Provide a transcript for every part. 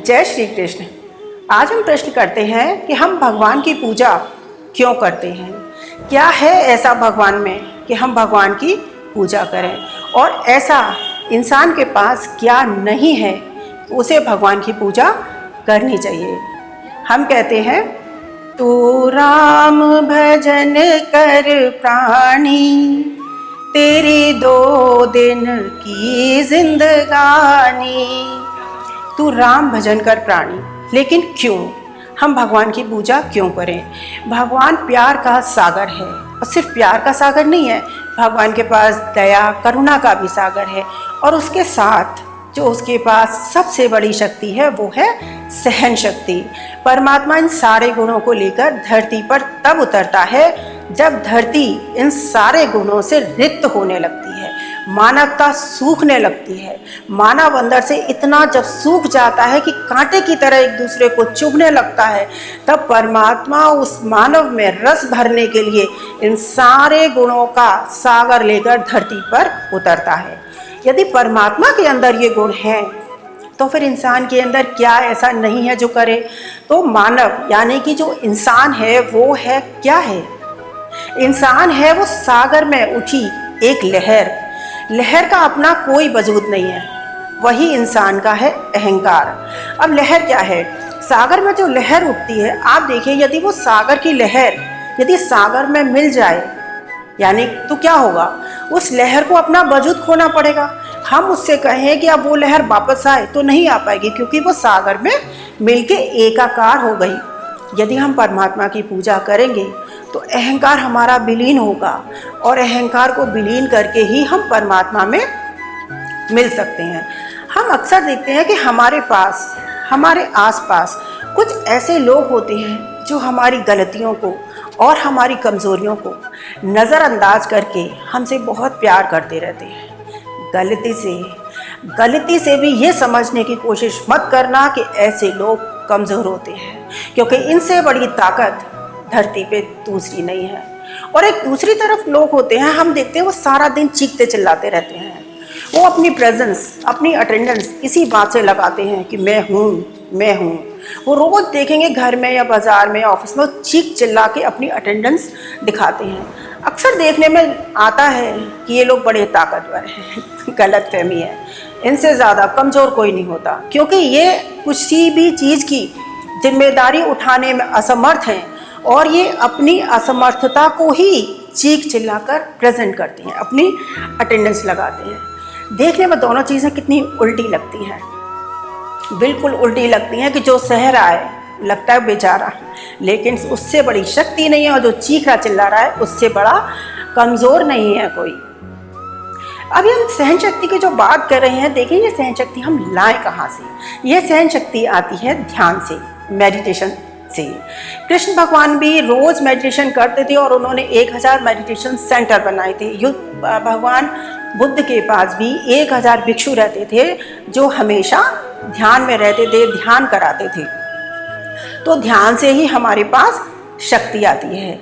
जय श्री कृष्ण। आज हम प्रश्न करते हैं कि हम भगवान की पूजा क्यों करते हैं। क्या है ऐसा भगवान में कि हम भगवान की पूजा करें, और ऐसा इंसान के पास क्या नहीं है उसे भगवान की पूजा करनी चाहिए। हम कहते हैं, तू राम भजन कर प्राणी, तेरी 2 दिन की जिंदगानी। तू राम भजन कर प्राणी, लेकिन क्यों हम भगवान की पूजा क्यों करें। भगवान प्यार का सागर है, और सिर्फ प्यार का सागर नहीं है, भगवान के पास दया करुणा का भी सागर है। और उसके साथ जो उसके पास सबसे बड़ी शक्ति है वो है सहन शक्ति। परमात्मा इन सारे गुणों को लेकर धरती पर तब उतरता है जब धरती इन सारे गुणों से रिक्त होने लगती है, मानवता सूखने लगती है। मानव अंदर से इतना जब सूख जाता है कि कांटे की तरह एक दूसरे को चुभने लगता है, तब परमात्मा उस मानव में रस भरने के लिए इन सारे गुणों का सागर लेकर धरती पर उतरता है। यदि परमात्मा के अंदर ये गुण हैं तो फिर इंसान के अंदर क्या ऐसा नहीं है जो करे। तो मानव यानी कि जो इंसान है वो है क्या है। इंसान है वो सागर में उठी एक लहर। लहर का अपना कोई वजूद नहीं है, वही इंसान का है अहंकार। अब लहर क्या है। सागर में जो लहर उठती है, आप देखिए, यदि वो सागर की लहर यदि सागर में मिल जाए यानी तो क्या होगा, उस लहर को अपना वजूद खोना पड़ेगा। हम उससे कहें कि अब वो लहर वापस आए तो नहीं आ पाएगी, क्योंकि वो सागर में मिलके एकाकार हो गई। यदि हम परमात्मा की पूजा करेंगे तो अहंकार हमारा विलीन होगा, और अहंकार को विलीन करके ही हम परमात्मा में मिल सकते हैं। हम अक्सर देखते हैं कि हमारे पास, हमारे आसपास कुछ ऐसे लोग होते हैं जो हमारी गलतियों को और हमारी कमज़ोरियों को नज़रअंदाज करके हमसे बहुत प्यार करते रहते हैं। गलती से भी ये समझने की कोशिश मत करना कि ऐसे लोग कमज़ोर होते हैं, क्योंकि इनसे बड़ी ताकत धरती पे दूसरी नहीं है। और एक दूसरी तरफ लोग होते हैं, हम देखते हैं वो सारा दिन चीखते चिल्लाते रहते हैं। वो अपनी प्रेजेंस, अपनी अटेंडेंस इसी बात से लगाते हैं कि मैं हूँ। वो रोज़ देखेंगे घर में या बाज़ार में या ऑफिस में, वो चीख चिल्ला के अपनी अटेंडेंस दिखाते हैं। अक्सर देखने में आता है कि ये लोग बड़े ताकतवर हैं। गलत फहमी है, इनसे ज़्यादा कमज़ोर कोई नहीं होता, क्योंकि ये किसी भी चीज़ की जिम्मेदारी उठाने में असमर्थ हैं, और ये अपनी असमर्थता को ही चीख चिल्लाकर प्रेजेंट करती हैं, अपनी अटेंडेंस लगाते हैं। देखने में दोनों चीज़ें कितनी उल्टी लगती हैं, बिल्कुल उल्टी लगती हैं कि जो सह रहा है लगता है बेचारा, लेकिन उससे बड़ी शक्ति नहीं है, और जो चीख रहा चिल्ला रहा है उससे बड़ा कमज़ोर नहीं है कोई। अभी हम सहन शक्ति की जो बात कर रहे हैं, देखिए ये सहन शक्ति हम लाएं कहाँ से। ये सहन शक्ति आती है ध्यान से, मेडिटेशन से। कृष्ण भगवान भी रोज़ मेडिटेशन करते थे, और उन्होंने 1000 मेडिटेशन सेंटर बनाए थे। भगवान बुद्ध के पास भी 1000 भिक्षु रहते थे जो हमेशा ध्यान में रहते थे, ध्यान कराते थे। तो ध्यान से ही हमारे पास शक्ति आती है।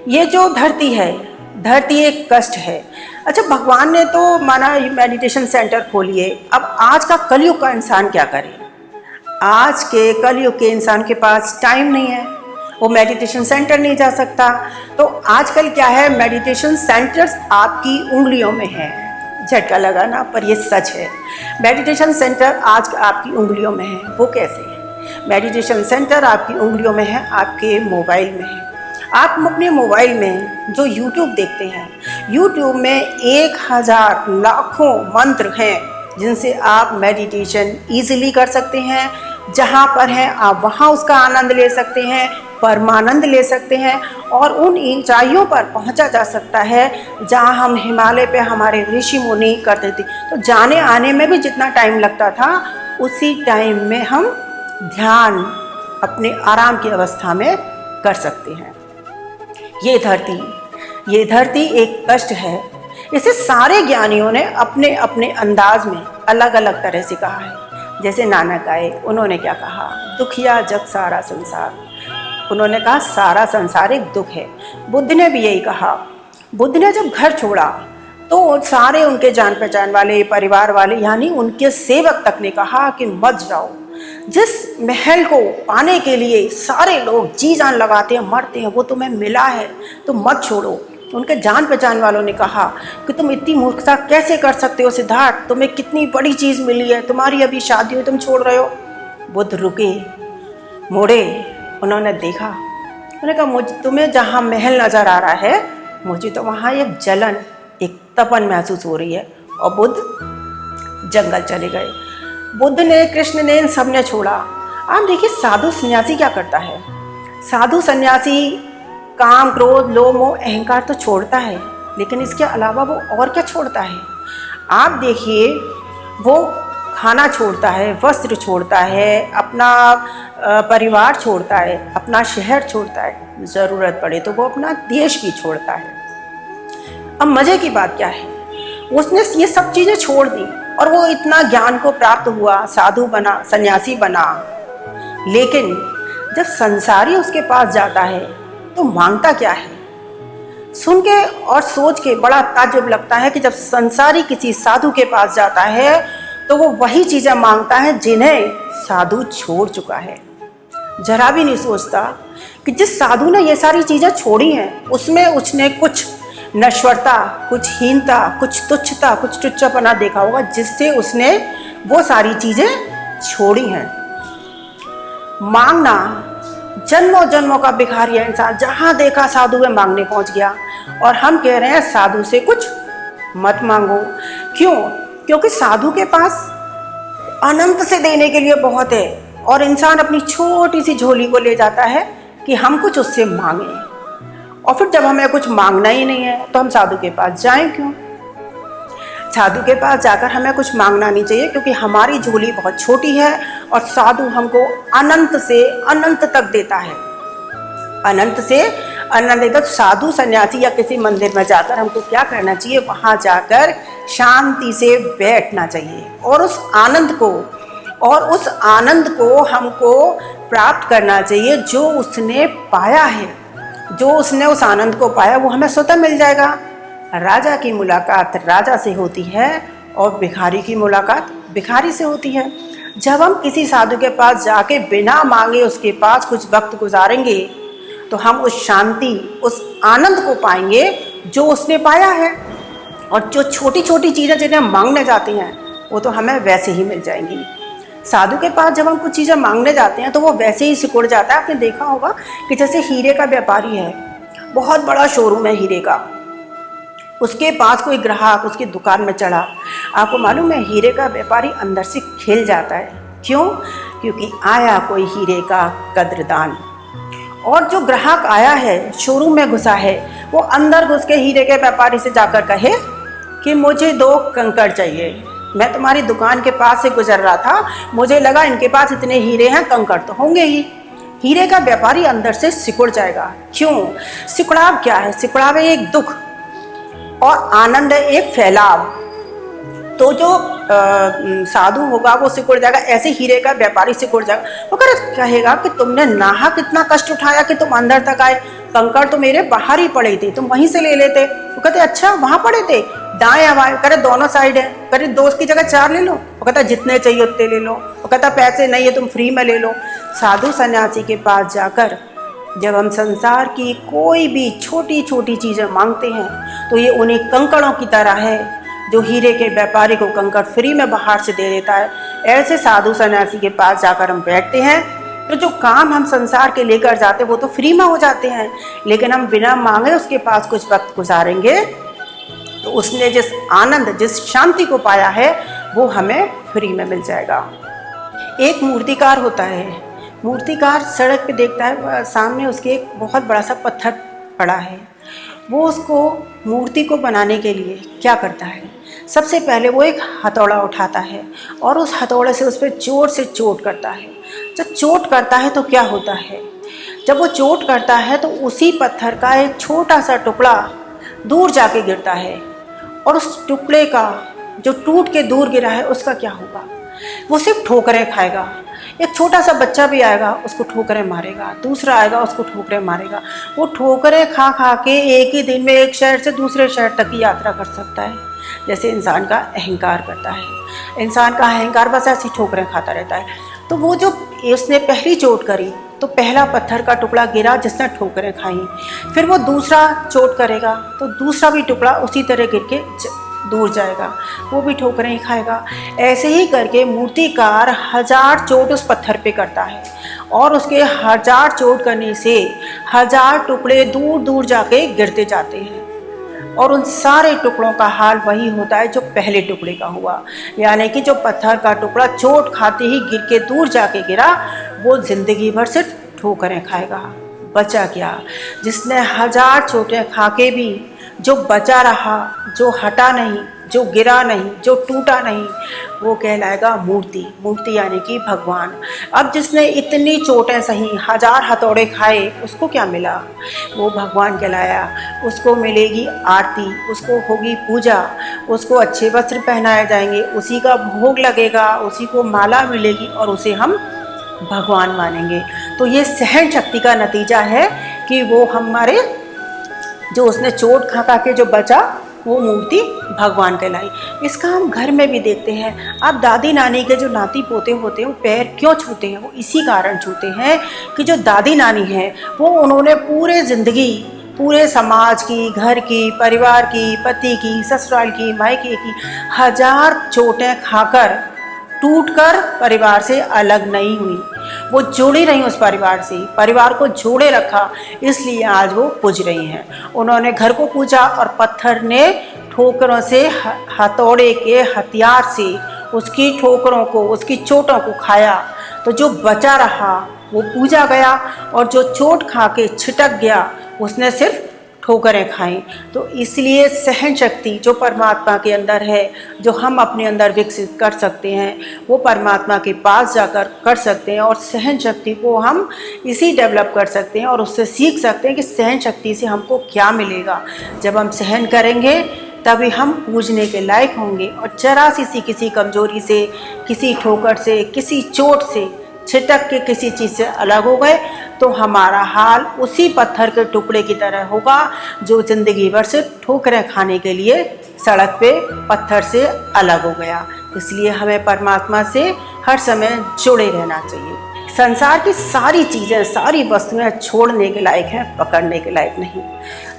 ये जो धरती है, धरती एक कष्ट है। अच्छा, भगवान ने तो माना मेडिटेशन सेंटर खोलिए, अब आज का कलयुग का इंसान क्या करे। आज के कलयुग के इंसान के पास टाइम नहीं है, वो मेडिटेशन सेंटर नहीं जा सकता। तो आजकल क्या है, मेडिटेशन सेंटर्स आपकी उंगलियों में है। झटका लगा ना, पर ये सच है। मेडिटेशन सेंटर आज आपकी उंगलियों में है। वो कैसे है? मेडिटेशन सेंटर आपकी उंगलियों में है, आपके मोबाइल में है। आप अपने मोबाइल में जो YouTube देखते हैं, YouTube में 1000 लाखों मंत्र हैं जिनसे आप मेडिटेशन ईजिली कर सकते हैं। जहाँ पर हैं आप वहाँ उसका आनंद ले सकते हैं, परमानंद ले सकते हैं, और उन ऊंचाइयों पर पहुँचा जा सकता है जहाँ हम हिमालय पे हमारे ऋषि मुनि करते थे। तो जाने आने में भी जितना टाइम लगता था, उसी टाइम में हम ध्यान अपने आराम की अवस्था में कर सकते हैं। ये धरती एक कष्ट है। इसे सारे ज्ञानियों ने अपने अपने अंदाज में अलग अलग तरह से कहा है। जैसे नानक आए, उन्होंने क्या कहा, दुखिया जग सारा संसार। उन्होंने कहा सारा संसार एक दुख है। बुद्ध ने भी यही कहा। बुद्ध ने जब घर छोड़ा तो सारे उनके जान पहचान वाले, परिवार वाले, यानी उनके सेवक तक ने कहा कि मत जाओ, जिस महल को पाने के लिए सारे लोग जी जान लगाते हैं, मरते हैं, वो तुम्हें मिला है तो मत छोड़ो। उनके जान पहचान वालों ने कहा कि तुम इतनी मूर्खता कैसे कर सकते हो सिद्धार्थ, तुम्हें कितनी बड़ी चीज़ मिली है, तुम्हारी अभी शादी हुई, तुम छोड़ रहे हो। बुद्ध रुके, मुड़े, उन्होंने देखा, उन्होंने कहा मुझे तुम्हें जहाँ महल नज़र आ रहा है, मुझे तो वहाँ एक जलन, एक तपन महसूस हो रही है। और बुद्ध जंगल चले गए। बुद्ध ने, कृष्ण ने, इन सब ने छोड़ा। आप देखिए साधु सन्यासी क्या करता है। साधु सन्यासी काम, क्रोध, लोभ, मोह, अहंकार तो छोड़ता है, लेकिन इसके अलावा वो और क्या छोड़ता है। आप देखिए वो खाना छोड़ता है, वस्त्र छोड़ता है, अपना परिवार छोड़ता है, अपना शहर छोड़ता है, ज़रूरत पड़े तो वो अपना देश भी छोड़ता है। अब मज़े की बात क्या है, उसने ये सब चीज़ें छोड़ दी और वो इतना ज्ञान को प्राप्त हुआ, साधु बना, सन्यासी बना। लेकिन जब संसारी उसके पास जाता है तो मांगता क्या है। सुन के और सोच के बड़ा ताज्जुब लगता है कि जब संसारी किसी साधु के पास जाता है तो वो वही चीज़ें मांगता है जिन्हें साधु छोड़ चुका है। जरा भी नहीं सोचता कि जिस साधु ने ये सारी चीज़ें छोड़ी हैं उसमें उसने कुछ नश्वरता, कुछ हीनता, कुछ तुच्छता, कुछ टुच्चापना देखा होगा, जिससे उसने वो सारी चीज़ें छोड़ी हैं। मांगना जन्मों जन्मों का भिखारी है इंसान, जहाँ देखा साधु में मांगने पहुँच गया। और हम कह रहे हैं साधु से कुछ मत मांगो। क्यों? क्योंकि साधु के पास अनंत से देने के लिए बहुत है और इंसान अपनी छोटी सी झोली को ले जाता है कि हम कुछ उससे मांगें। और फिर जब हमें कुछ मांगना ही नहीं है तो हम साधु के पास जाएं क्यों? साधु के पास जाकर हमें कुछ मांगना नहीं चाहिए, क्योंकि हमारी झोली बहुत छोटी है और साधु हमको अनंत से अनंत तक देता है, अनंत से अनंत देता। तो साधु सन्यासी या किसी मंदिर में जाकर हमको क्या करना चाहिए, वहाँ जाकर शांति से बैठना चाहिए और उस आनंद को हमको प्राप्त करना चाहिए जो उसने पाया है। जो उसने उस आनंद को पाया वो हमें स्वतः मिल जाएगा। राजा की मुलाकात राजा से होती है और भिखारी की मुलाकात भिखारी से होती है। जब हम किसी साधु के पास जाके बिना मांगे उसके पास कुछ वक्त गुजारेंगे तो हम उस शांति, उस आनंद को पाएंगे जो उसने पाया है। और जो छोटी छोटी चीज़ें जिन्हें हम मांगने जाते हैं वो तो हमें वैसे ही मिल जाएंगी। साधु के पास जब हम कुछ चीज़ें मांगने जाते हैं तो वो वैसे ही सिकुड़ जाता है। आपने देखा होगा कि जैसे हीरे का व्यापारी है, बहुत बड़ा शोरूम है हीरे का, उसके पास कोई ग्राहक उसकी दुकान में चढ़ा, आपको मालूम है हीरे का व्यापारी अंदर से खिल जाता है। क्यों? क्योंकि आया कोई हीरे का कद्रदान। और जो ग्राहक आया है, शोरूम में घुसा है, वो अंदर घुस के हीरे के व्यापारी से जाकर कहे कि मुझे 2 कंकड़ चाहिए, मैं तुम्हारी दुकान के पास से गुजर रहा था, मुझे लगा इनके पास इतने हीरे हैं, कंकड़ तो होंगे ही। हीरे का व्यापारी अंदर से सिकुड़ जाएगा। क्यों? सिकुड़ाव क्या है? सिकुड़ाव है एक दुख और आनंद है एक फैलाव। तो जो साधु होगा वो सिकुड़ जाएगा, ऐसे हीरे का व्यापारी सिकुड़ जाएगा। वो कहेगा कि तुमने नाहक इतना कष्ट उठाया कि तुम अंदर तक आए, कंकड़ तो मेरे बाहर ही पड़े थे, तुम वहीं से ले लेते। वो कहते अच्छा वहाँ पड़े थे, दाएं हवाएं, करे दोनों साइड है, करे 2 की जगह 4 ले लो। वो कहता जितने चाहिए उतने ले लो। वो कहता पैसे नहीं है तुम फ्री में ले लो। साधु सन्यासी के पास जाकर जब हम संसार की कोई भी छोटी छोटी चीज़ें मांगते हैं तो ये उन्हीं कंकड़ों की तरह है जो हीरे के व्यापारी को कंकड़ फ्री में बाहर से दे देता है। ऐसे साधु सन्यासी के पास जाकर हम बैठते हैं तो जो काम हम संसार के लेकर जाते हैं वो तो फ्री में हो जाते हैं, लेकिन हम बिना मांगे उसके पास कुछ वक्त गुजारेंगे तो उसने जिस आनंद, जिस शांति को पाया है वो हमें फ्री में मिल जाएगा। एक मूर्तिकार होता है, मूर्तिकार सड़क पे देखता है सामने उसके एक बहुत बड़ा सा पत्थर पड़ा है। वो उसको मूर्ति को बनाने के लिए क्या करता है, सबसे पहले वो एक हथौड़ा उठाता है और उस हथौड़े से उस पर जोर से चोट करता है। जब चोट करता है तो क्या होता है, जब वो चोट करता है तो उसी पत्थर का एक छोटा सा टुकड़ा दूर जाके गिरता है और उस टुकड़े का जो टूट के दूर गिरा है उसका क्या होगा, वो सिर्फ ठोकरें खाएगा। एक छोटा सा बच्चा भी आएगा उसको ठोकरें मारेगा, दूसरा आएगा उसको ठोकरें मारेगा। वो ठोकरें खा खा के एक ही दिन में एक शहर से दूसरे शहर तक की यात्रा कर सकता है। जैसे इंसान का अहंकार करता है, इंसान का अहंकार बस ऐसी ठोकरें खाता रहता है। तो वो जो उसने पहली चोट करी तो पहला पत्थर का टुकड़ा गिरा जिसने ठोकरें खाई, फिर वो दूसरा चोट करेगा तो दूसरा भी टुकड़ा उसी तरह गिर के दूर जाएगा, वो भी ठोकरें ही खाएगा। ऐसे ही करके मूर्तिकार 1000 चोट उस पत्थर पे करता है और उसके 1000 चोट करने से 1000 टुकड़े दूर दूर जाके गिरते जाते हैं और उन सारे टुकड़ों का हाल वही होता है जो पहले टुकड़े का हुआ। यानी कि जो पत्थर का टुकड़ा चोट खाते ही गिर के दूर जाके गिरा वो जिंदगी भर सिर्फ ठोकरें खाएगा। बचा क्या? जिसने 1000 चोटें खा के भी जो बचा रहा, जो हटा नहीं, जो गिरा नहीं, जो टूटा नहीं, वो कहलाएगा मूर्ति। मूर्ति यानी कि भगवान। अब जिसने इतनी चोटें सही, 1000 हथौड़े खाए, उसको क्या मिला? वो भगवान कहलाया। उसको मिलेगी आरती, उसको होगी पूजा, उसको अच्छे वस्त्र पहनाए जाएंगे, उसी का भोग लगेगा, उसी को माला मिलेगी और उसे हम भगवान मानेंगे। तो ये सहन शक्ति का नतीजा है कि वो हमारे जो उसने चोट खा खा के जो बचा वो मूर्ति भगवान कहलाई। इसका हम घर में भी देखते हैं। अब दादी नानी के जो नाती पोते होते हैं वो पैर क्यों छूते हैं? वो इसी कारण छूते हैं कि जो दादी नानी है वो उन्होंने पूरे ज़िंदगी पूरे समाज की, घर की, परिवार की, पति की, ससुराल की, मायके की 1000 चोटें खाकर टूटकर परिवार से अलग नहीं हुई। वो जुड़ी रही उस परिवार से, परिवार को जोड़े रखा, इसलिए आज वो पूज रही हैं। उन्होंने घर को पूजा और पत्थर ने ठोकरों से, हथौड़े के हथियार से उसकी ठोकरों को, उसकी चोटों को खाया। तो जो बचा रहा वो पूजा गया और जो चोट खा के छिटक गया उसने सिर्फ ठोकरें खाई। तो इसलिए सहन शक्ति जो परमात्मा के अंदर है, जो हम अपने अंदर विकसित कर सकते हैं, वो परमात्मा के पास जाकर कर सकते हैं और सहन शक्ति को हम इसी डेवलप कर सकते हैं और उससे सीख सकते हैं कि सहन शक्ति से हमको क्या मिलेगा। जब हम सहन करेंगे तभी हम पूजने के लायक होंगे और जरा सी किसी कमजोरी से, किसी ठोकर से, किसी चोट से छिटक के किसी चीज़ से अलग हो गए तो हमारा हाल उसी पत्थर के टुकड़े की तरह होगा जो ज़िंदगी भर से ठोकरें खाने के लिए सड़क पे पत्थर से अलग हो गया। इसलिए हमें परमात्मा से हर समय जुड़े रहना चाहिए। संसार की सारी चीज़ें, सारी वस्तुएं छोड़ने के लायक हैं, पकड़ने के लायक नहीं।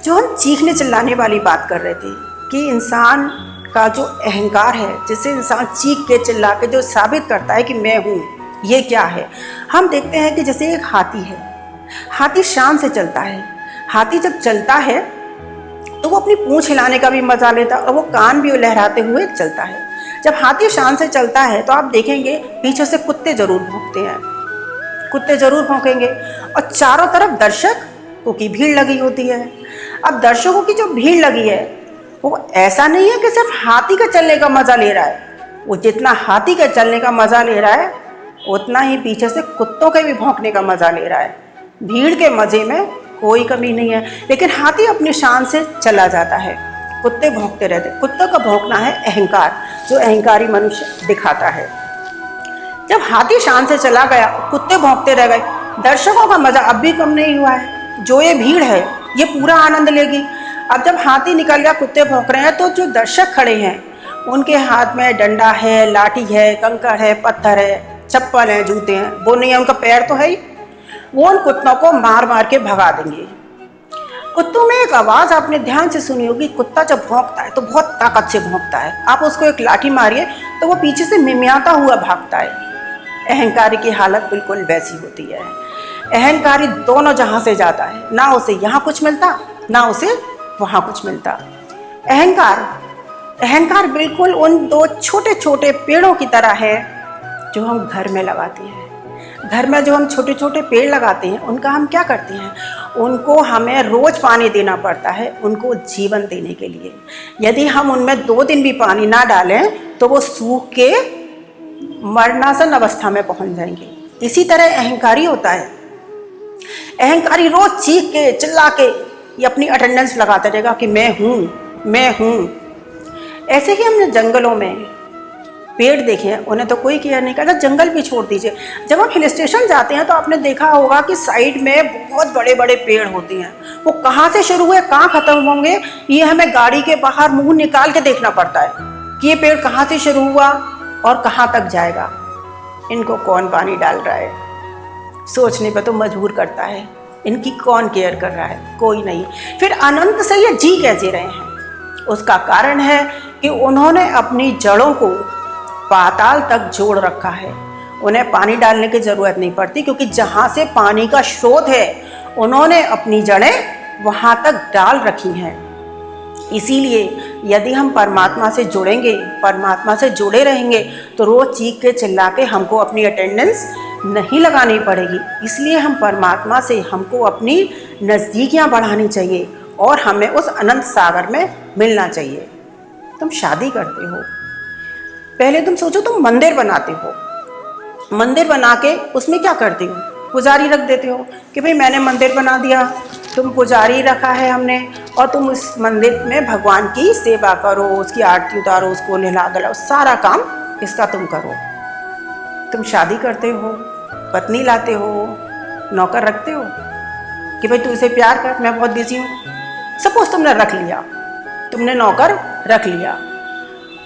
जो हम चीखने चिल्लाने वाली बात कर रहे थे कि इंसान का जो अहंकार है, जिसे इंसान चीख के चिल्ला के जो साबित करता है कि मैं हूँ, ये क्या है? हम देखते हैं कि जैसे एक हाथी है, हाथी शान से चलता है। हाथी जब चलता है तो वो अपनी पूंछ हिलाने का भी मजा लेता है और वो कान भी लहराते हुए चलता है। जब हाथी शान से चलता है तो आप देखेंगे पीछे से कुत्ते जरूर भौंकते हैं, कुत्ते जरूर भौंकेंगे और चारों तरफ दर्शकों की भीड़ लगी होती है। अब दर्शकों की जो भीड़ लगी है वो ऐसा नहीं है कि सिर्फ हाथी का चलने का मजा ले रहा है, वो जितना हाथी का चलने का मजा ले रहा है उतना ही पीछे से कुत्तों के भी भौंकने का मजा ले रहा है। भीड़ के मजे में कोई कमी नहीं है, लेकिन हाथी अपनी शान से चला जाता है, कुत्ते भौंकते रहते। कुत्तों का भौंकना है अहंकार, जो अहंकारी मनुष्य दिखाता है। जब हाथी शान से चला गया, कुत्ते भौंकते रह गए, दर्शकों का मजा अब भी कम नहीं हुआ है। जो ये भीड़ है ये पूरा आनंद लेगी। अब जब हाथी निकल गया, कुत्ते भौंक रहे हैं, तो जो दर्शक खड़े हैं उनके हाथ में डंडा है, लाठी है, कंकड़ है, पत्थर है, चप्पल है, जूते हैं, वो नहीं है, उनका पैर तो है ही, वो उन कुत्तों को मार मार के भगा देंगे। कुत्तों में एक आवाज़ आपने ध्यान से सुनी होगी, कुत्ता जब भौंकता है तो बहुत ताकत से भौंकता है। आप उसको एक लाठी मारिए तो वो पीछे से मिमियाता हुआ भागता है। अहंकारी की हालत बिल्कुल वैसी होती है। अहंकारी दोनों जहाँ से जाता है, ना उसे यहाँ कुछ मिलता ना उसे वहाँ कुछ मिलता। अहंकार बिल्कुल उन 2 छोटे छोटे पेड़ों की तरह है जो हम घर में लगाते हैं। घर में जो हम छोटे छोटे पेड़ लगाते हैं उनका हम क्या करते हैं? उनको हमें रोज़ पानी देना पड़ता है, उनको जीवन देने के लिए। यदि हम उनमें 2 दिन भी पानी ना डालें तो वो सूख के मरणासन अवस्था में पहुंच जाएंगे। इसी तरह अहंकारी होता है। अहंकारी रोज चीख के चिल्ला के ये अपनी अटेंडेंस लगाता रहेगा कि मैं हूँ। ऐसे ही हमने जंगलों में पेड़ देखे हैं, उन्हें तो कोई केयर नहीं करता। जंगल भी छोड़ दीजिए, जब हम हिल स्टेशन जाते हैं तो आपने देखा होगा कि साइड में बहुत बड़े बड़े पेड़ होते हैं। वो कहाँ से शुरू हुए, कहाँ ख़त्म होंगे, ये हमें गाड़ी के बाहर मुंह निकाल के देखना पड़ता है कि ये पेड़ कहाँ से शुरू हुआ और कहाँ तक जाएगा। इनको कौन पानी डाल रहा है, सोचने पर तो मजबूर करता है। इनकी कौन केयर कर रहा है, कोई नहीं। फिर अनंत से ये जी कैसे रहे हैं? उसका कारण है कि उन्होंने अपनी जड़ों को पाताल तक जोड़ रखा है। उन्हें पानी डालने की ज़रूरत नहीं पड़ती, क्योंकि जहाँ से पानी का स्रोत है उन्होंने अपनी जड़ें वहाँ तक डाल रखी हैं। इसीलिए यदि हम परमात्मा से जुड़ेंगे, परमात्मा से जुड़े रहेंगे, तो रोज़ चीख के चिल्ला के हमको अपनी अटेंडेंस नहीं लगानी पड़ेगी। इसलिए हम परमात्मा से हमको अपनी नज़दीकियाँ बढ़ानी चाहिए और हमें उस अनंत सागर में मिलना चाहिए। तुम शादी करते हो, पहले तुम सोचो तुम मंदिर बनाते हो, मंदिर बना के उसमें क्या करते हो? पुजारी रख देते हो कि भाई मैंने मंदिर बना दिया, तुम पुजारी रखा है हमने, और तुम उस मंदिर में भगवान की सेवा करो, उसकी आरती उतारो, उसको नहला धुलाओ, सारा काम इसका तुम करो। तुम शादी करते हो, पत्नी लाते हो, नौकर रखते हो कि भाई तू इसे प्यार कर, मैं बहुत बिजी हूँ। सपोज तुमने रख लिया, तुमने नौकर रख लिया,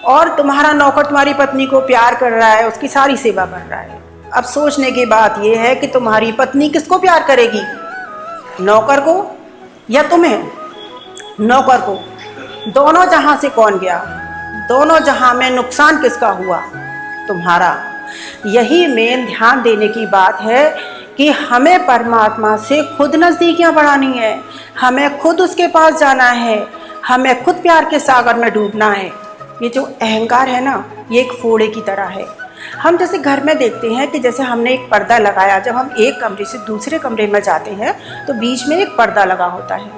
और तुम्हारा नौकर तुम्हारी पत्नी को प्यार कर रहा है, उसकी सारी सेवा कर रहा है। अब सोचने की बात यह है कि तुम्हारी पत्नी किसको प्यार करेगी, नौकर को या तुम्हें? नौकर को। दोनों जहां से कौन गया? दोनों जहां में नुकसान किसका हुआ? तुम्हारा। यही मेन ध्यान देने की बात है कि हमें परमात्मा से खुद नज़दीकियां बढ़ानी है, हमें खुद उसके पास जाना है, हमें खुद प्यार के सागर में डूबना है। ये जो अहंकार है ना, ये एक फोड़े की तरह है। हम जैसे घर में देखते हैं कि जैसे हमने एक पर्दा लगाया, जब हम एक कमरे से दूसरे कमरे में जाते हैं तो बीच में एक पर्दा लगा होता है।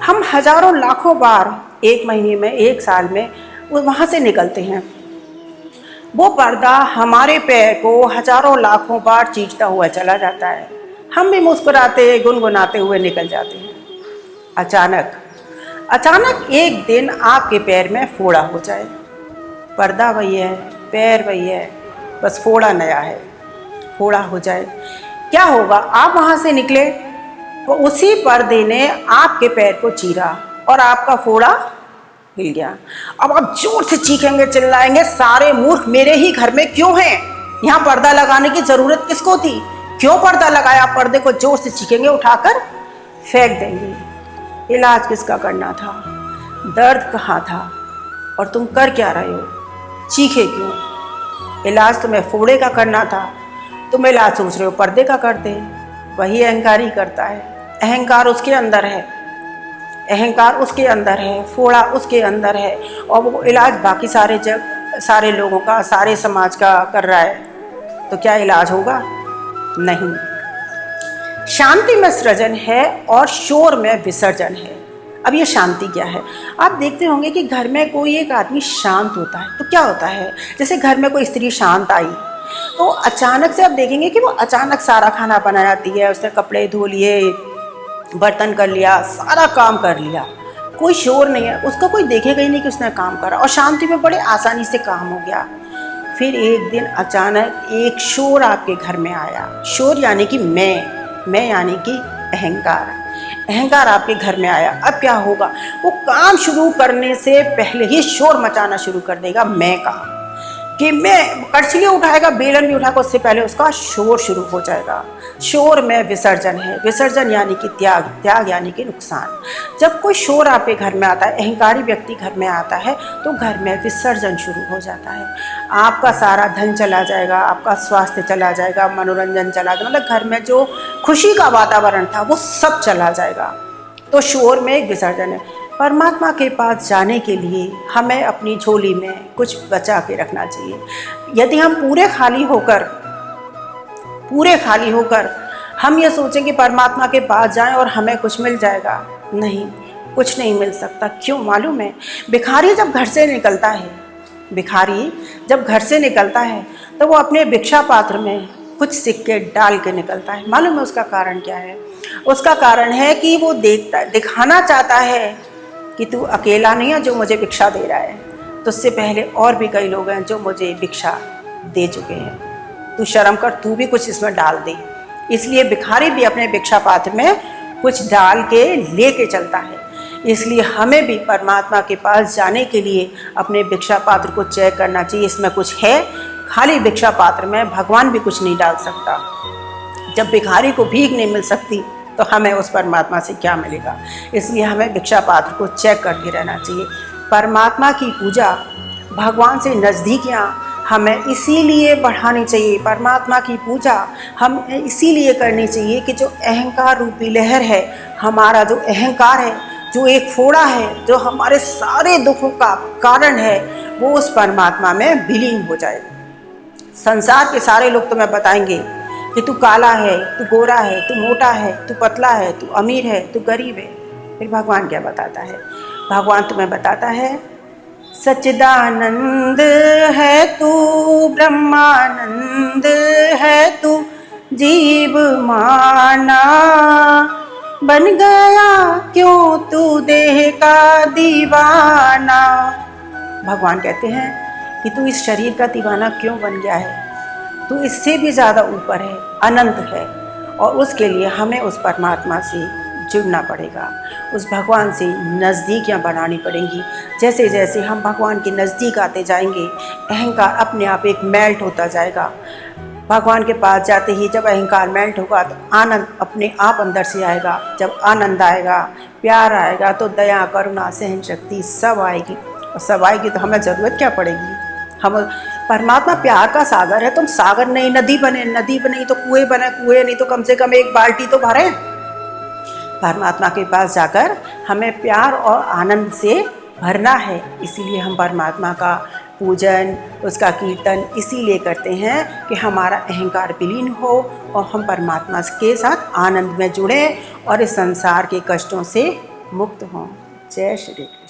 हम हजारों लाखों बार एक महीने में, एक साल में वहाँ से निकलते हैं। वो पर्दा हमारे पैर को हजारों लाखों बार चीरता हुआ चला जाता है। हम भी मुस्कुराते गुनगुनाते हुए निकल जाते हैं। अचानक एक दिन आपके पैर में फोड़ा हो जाए। पर्दा वही है, पैर वही है, बस फोड़ा नया है। फोड़ा हो जाए, क्या होगा? आप वहाँ से निकले तो उसी पर्दे ने आपके पैर को चीरा और आपका फोड़ा हिल गया। अब आप जोर से चीखेंगे, चिल्लाएंगे, सारे मूर्ख मेरे ही घर में क्यों हैं? यहाँ पर्दा लगाने की ज़रूरत किसको थी? क्यों पर्दा लगाया? पर्दे को जोर से चीखेंगे, उठाकर फेंक देंगे। इलाज किसका करना था? दर्द कहाँ था? और तुम कर क्या रहे हो? चीखे क्यों? इलाज तुम्हें फोड़े का करना था, तुम इलाज सोच रहे हो पर्दे का करते। वही अहंकार ही करता है। अहंकार उसके अंदर है, अहंकार उसके अंदर है, फोड़ा उसके अंदर है, और वो इलाज बाकी सारे लोगों का, सारे समाज का कर रहा है। तो क्या इलाज होगा? नहीं। शांति में सृजन है और शोर में विसर्जन है। अब ये शांति क्या है? आप देखते होंगे कि घर में कोई एक आदमी शांत होता है तो क्या होता है, जैसे घर में कोई स्त्री शांत आई तो अचानक से आप देखेंगे कि वो अचानक सारा खाना बना जाती है, उसने कपड़े धो लिए, बर्तन कर लिया, सारा काम कर लिया, कोई शोर नहीं है, उसको कोई देखेगा ही नहीं कि उसने काम करा, और शांति में बड़े आसानी से काम हो गया। फिर एक दिन अचानक एक शोर आपके घर में आया। शोर यानी कि मैं यानी कि अहंकार आपके घर में आया। अब क्या होगा? वो काम शुरू करने से पहले ही शोर मचाना शुरू कर देगा मैं का, कि मैं कड़छी उठाएगा, बेलन भी उठाएगा, उससे पहले उसका शोर शुरू हो जाएगा। शोर में विसर्जन है। विसर्जन यानी कि त्याग, त्याग यानी कि नुकसान। जब कोई शोर आपके घर में आता है, अहंकारी व्यक्ति घर में आता है, तो घर में विसर्जन शुरू हो जाता है। आपका सारा धन चला जाएगा, आपका स्वास्थ्य चला जाएगा, मनोरंजन चला जाएगा, मतलब घर में जो खुशी का वातावरण था वो सब चला जाएगा। तो शोर में एक विसर्जन है। परमात्मा के पास जाने के लिए हमें अपनी झोली में कुछ बचा के रखना चाहिए। यदि हम पूरे खाली होकर हम ये सोचें कि परमात्मा के पास जाएं और हमें कुछ मिल जाएगा, नहीं, कुछ नहीं मिल सकता। क्यों मालूम है? भिखारी जब घर से निकलता है तो वो अपने भिक्षा पात्र में कुछ सिक्के डाल के निकलता है। मालूम है उसका कारण क्या है? उसका कारण है कि वो दिखाना चाहता है कि तू अकेला नहीं है जो मुझे भिक्षा दे रहा है, तुझसे पहले और भी कई लोग हैं जो मुझे भिक्षा दे चुके हैं, तू शर्म कर, तू भी कुछ इसमें डाल दे। इसलिए भिखारी भी अपने भिक्षा पात्र में कुछ डाल के लेके चलता है। इसलिए हमें भी परमात्मा के पास जाने के लिए अपने भिक्षा पात्र को चेक करना चाहिए, इसमें कुछ है, खाली भिक्षा पात्र में भगवान भी कुछ नहीं डाल सकता। जब भिखारी को भीख नहीं मिल सकती तो हमें उस परमात्मा से क्या मिलेगा। इसलिए हमें भिक्षा पात्र को चेक करके रहना चाहिए। परमात्मा की पूजा, भगवान से नज़दीकियाँ हमें इसीलिए बढ़ानी चाहिए। परमात्मा की पूजा हम इसीलिए करनी चाहिए कि जो अहंकार रूपी लहर है, हमारा जो अहंकार है, जो एक फोड़ा है, जो हमारे सारे दुखों का कारण है, वो उस परमात्मा में विलीन हो जाए। संसार के सारे लोग तुम्हें बताएंगे कि तू काला है, तू गोरा है, तू मोटा है, तू पतला है, तू अमीर है, तू गरीब है। फिर भगवान क्या बताता है? भगवान तुम्हें बताता है सच्चिदानंद है तू, ब्रह्मानंद है तू, जीव माना बन गया क्यों तू देह का दीवाना। भगवान कहते हैं कि तू इस शरीर का दीवाना क्यों बन गया है? तू इससे भी ज़्यादा ऊपर है, अनंत है। और उसके लिए हमें उस परमात्मा से जुड़ना पड़ेगा, उस भगवान से नज़दीकियाँ बनानी पड़ेंगी। जैसे जैसे हम भगवान के नज़दीक आते जाएंगे, अहंकार अपने आप एक मेल्ट होता जाएगा। भगवान के पास जाते ही जब अहंकार मेल्ट होगा तो आनंद अपने आप अंदर से आएगा। जब आनंद आएगा, प्यार आएगा, तो दया, करुणा, सहन शक्ति सब आएगी। और सब आएगी तो हमें ज़रूरत क्या पड़ेगी? हम परमात्मा प्यार का सागर है। तुम सागर नहीं, नदी बने, नदी बनी तो कुएं बने, कुएं नहीं तो कम से कम एक बाल्टी तो भरे। परमात्मा के पास जाकर हमें प्यार और आनंद से भरना है। इसीलिए हम परमात्मा का पूजन, उसका कीर्तन इसीलिए करते हैं कि हमारा अहंकार विलीन हो और हम परमात्मा के साथ आनंद में जुड़ें और इस संसार के कष्टों से मुक्त हों। जय श्री कृष्ण।